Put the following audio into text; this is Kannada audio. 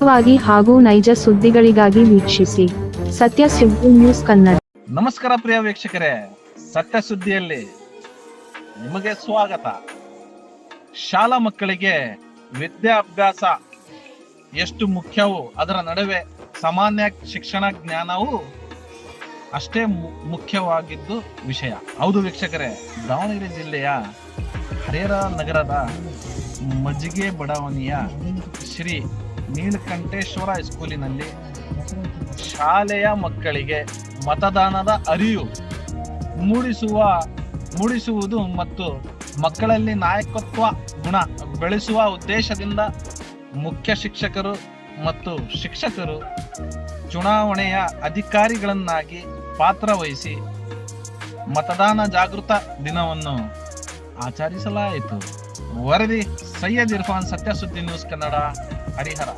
ವಾಗಿ ಹಾಗೂ ನೈಜ ಸುದ್ದಿಗಳಿಗಾಗಿ ವೀಕ್ಷಿಸಿ ಸತ್ಯ ಸುದ್ದಿ ನ್ಯೂಸ್ ಕನ್ನಡ. ನಮಸ್ಕಾರ ಪ್ರಿಯ ವೀಕ್ಷಕರೇ, ಸತ್ಯ ಸುದ್ದಿಯಲ್ಲಿ ನಿಮಗೆ ಸ್ವಾಗತ. ಶಾಲಾ ಮಕ್ಕಳಿಗೆ ವಿದ್ಯಾಭ್ಯಾಸ ಎಷ್ಟು ಮುಖ್ಯವೋ ಅದರ ನಡುವೆ ಸಾಮಾನ್ಯ ಶಿಕ್ಷಣ ಜ್ಞಾನವೂ ಅಷ್ಟೇ ಮುಖ್ಯವಾಗಿದ್ದು ವಿಷಯ. ಹೌದು ವೀಕ್ಷಕರೇ, ದಾವಣಗೆರೆ ಜಿಲ್ಲೆಯ ಹರೇರ ನಗರದ ಮಜ್ಜಿಗೆ ಬಡಾವಣೆಯ ಶ್ರೀ ನೀಲಕಂಠೇಶ್ವರ ಸ್ಕೂಲಿನಲ್ಲಿ ಶಾಲೆಯ ಮಕ್ಕಳಿಗೆ ಮತದಾನದ ಅರಿವು ಮೂಡಿಸುವುದು ಮತ್ತು ಮಕ್ಕಳಲ್ಲಿ ನಾಯಕತ್ವ ಗುಣ ಬೆಳೆಸುವ ಉದ್ದೇಶದಿಂದ ಮುಖ್ಯ ಶಿಕ್ಷಕರು ಮತ್ತು ಶಿಕ್ಷಕರು ಚುನಾವಣೆಯ ಅಧಿಕಾರಿಗಳನ್ನಾಗಿ ಪಾತ್ರ ವಹಿಸಿ ಮತದಾನ ಜಾಗೃತ ದಿನವನ್ನು ಆಚರಿಸಲಾಯಿತು. ವರದಿ ಸೈಯದ್ ಇರ್ಫಾನ್, ಸತ್ಯ ಸುದ್ದಿ ನ್ಯೂಸ್ ಕನ್ನಡ, ಹರಿಹರ.